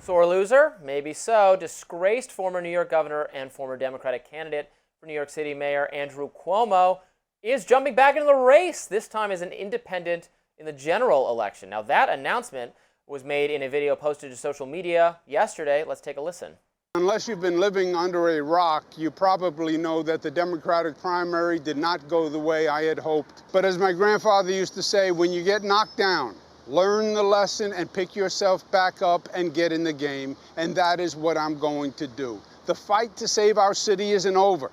Sore loser? Maybe so. Disgraced former New York governor and former Democratic candidate for New York City Mayor Andrew Cuomo is jumping back into the race, this time as an independent in the general election. Now, that announcement was made in a video posted to social media yesterday. Let's take a listen. Unless you've been living under a rock, you probably know that the Democratic primary did not go the way I had hoped. But as my grandfather used to say, when you get knocked down, learn the lesson and pick yourself back up and get in the game. And that is what I'm going to do. The fight to save our city isn't over.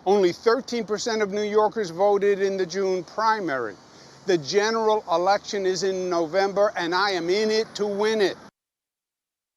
Only 13% of New Yorkers voted in the June primary. The general election is in November, and I am in it to win it.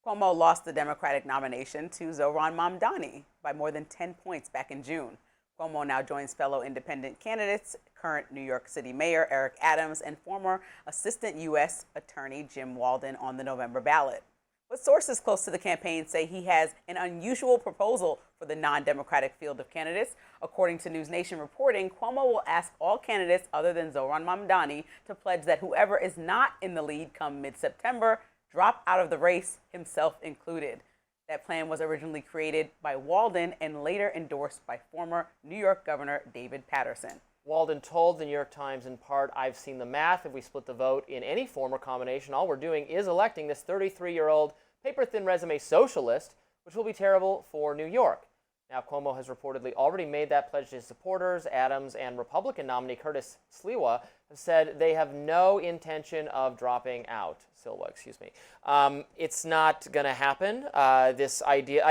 Cuomo lost the Democratic nomination to Zohran Mamdani by more than 10 points back in June. Cuomo now joins fellow independent candidates, current New York City Mayor Eric Adams and former Assistant U.S. Attorney Jim Walden on the November ballot. But sources close to the campaign say he has an unusual proposal for the non-Democratic field of candidates. According to News Nation reporting, Cuomo will ask all candidates other than Zohran Mamdani to pledge that whoever is not in the lead come mid-September drop out of the race, himself included. That plan was originally created by Walden and later endorsed by former New York Governor David Paterson. Walden told the New York Times in part, "I've seen the math. If we split the vote in any form or combination, all we're doing is electing this 33-year-old paper-thin resume socialist, which will be terrible for New York." Now, Cuomo has reportedly already made that pledge to his supporters. Adams and Republican nominee Curtis Sliwa have said they have no intention of dropping out. Silwa, excuse me. It's not going to happen. This idea,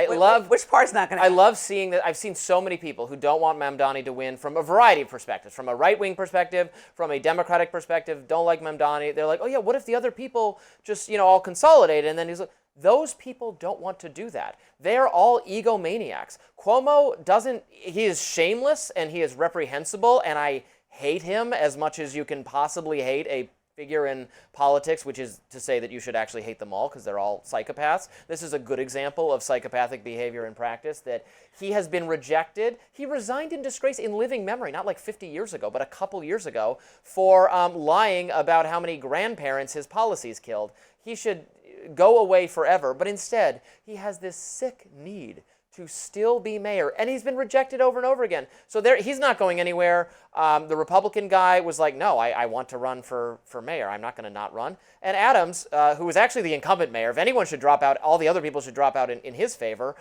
which part's not going to happen? I love seeing that. I've seen so many people who don't want Mamdani to win from a variety of perspectives, from a right-wing perspective, from a Democratic perspective, don't like Mamdani. They're like, oh yeah, what if the other people just, all consolidate? And then he's like, those people don't want to do that. They're all egomaniacs. Cuomo doesn't, he is shameless and he is reprehensible, and I hate him as much as you can possibly hate a figure in politics, which is to say that you should actually hate them all because they're all psychopaths. This is a good example of psychopathic behavior in practice, that he has been rejected. He resigned in disgrace in living memory, not like 50 years ago, but a couple years ago, for lying about how many grandparents his policies killed. He should go away forever, but instead he has this sick need to still be mayor, and he's been rejected over and over again. So he's not going anywhere. The Republican guy was like, no, I want to run for mayor. I'm not going to not run. And Adams, who was actually the incumbent mayor, if anyone should drop out, all the other people should drop out in his favor.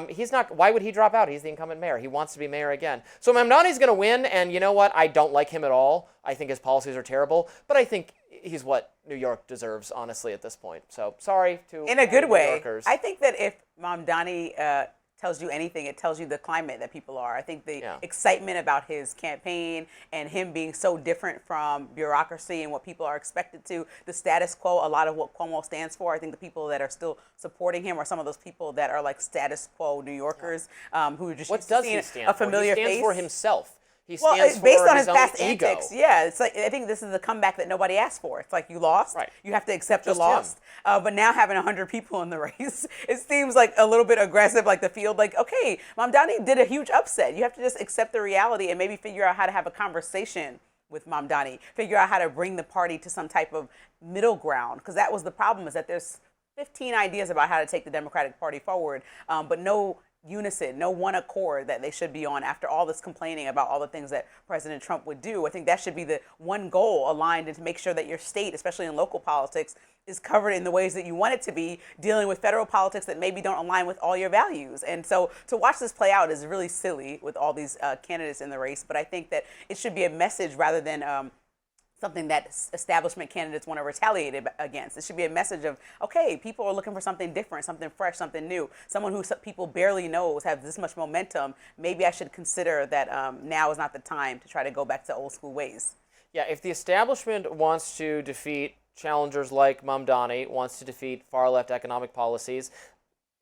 He's not. Why would he drop out? He's the incumbent mayor. He wants to be mayor again. So Mamdani's going to win, and you know what? I don't like him at all. I think his policies are terrible, but I think he's what New York deserves, honestly, at this point. So sorry to in a good New way. Yorkers. I think that if Mamdani tells you anything, it tells you the climate that people are. I think the excitement about his campaign and him being so different from bureaucracy and what people are expected to, the status quo, a lot of what Cuomo stands for. I think the people that are still supporting him are some of those people that are like status quo New Yorkers who are just what does he stand a familiar for? He stands face. for himself. He Well, stands based for on his his past own ego. antics, yeah, it's like I think this is the comeback that nobody asked for. It's like you lost, Right. You have to accept you Just lost. But now having 100 people in the race, it seems like a little bit aggressive. Like the field, like okay, Mamdani did a huge upset. You have to just accept the reality and maybe figure out how to have a conversation with Mamdani. Figure out how to bring the party to some type of middle ground, because that was the problem. Is that there's 15 ideas about how to take the Democratic Party forward, but no unison, no one accord that they should be on after all this complaining about all the things that President Trump would do. I think that should be the one goal aligned, and to make sure that your state, especially in local politics, is covered in the ways that you want it to be, dealing with federal politics that maybe don't align with all your values. And so to watch this play out is really silly with all these candidates in the race, but I think that it should be a message rather than something that establishment candidates want to retaliate against. It should be a message of, okay, people are looking for something different, something fresh, something new, someone who people barely knows has this much momentum. Maybe I should consider that now is not the time to try to go back to old school ways. Yeah, if the establishment wants to defeat challengers like Mamdani, wants to defeat far-left economic policies,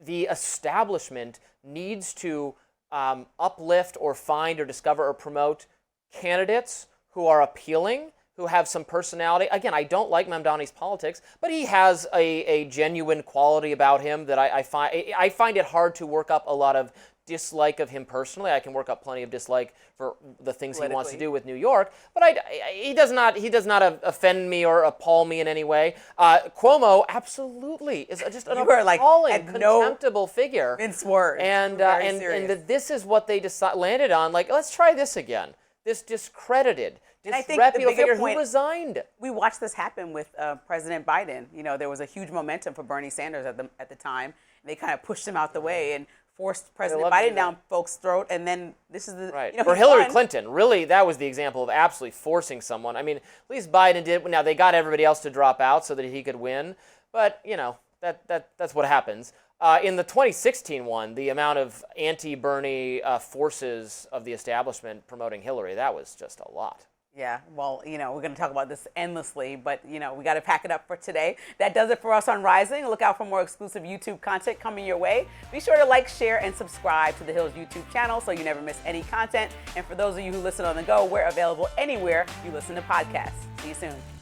the establishment needs to uplift or find or discover or promote candidates who are appealing, who have some personality. Again, I don't like Mamdani's politics, but he has a genuine quality about him that I find it hard to work up a lot of dislike of him personally. I can work up plenty of dislike for the things he wants to Politically. do with New York, but he does not offend me or appall me in any way. Cuomo absolutely is just an You were, like, appalling, at no contemptible figure. mince words. And Very and serious. that this is what they landed on. Like, let's try this again. This discredited, I think the disreputable bigger figure point- who resigned. We watched this happen with President Biden. You know, there was a huge momentum for Bernie Sanders at the time. They kind of pushed him out the way and forced President love to do Biden that. down folks' throat. And then this is the Right. You know, Or he Hillary won. Clinton, really, that was the example of absolutely forcing someone. I mean, at least Biden did. Now, they got everybody else to drop out so that he could win. But, you know, that's what happens. In the 2016 one, the amount of anti-Bernie forces of the establishment promoting Hillary, that was just a lot. Yeah, well, you know, we're going to talk about this endlessly, but, you know, we got to pack it up for today. That does it for us on Rising. Look out for more exclusive YouTube content coming your way. Be sure to like, share, and subscribe to The Hill's YouTube channel so you never miss any content. And for those of you who listen on the go, we're available anywhere you listen to podcasts. See you soon.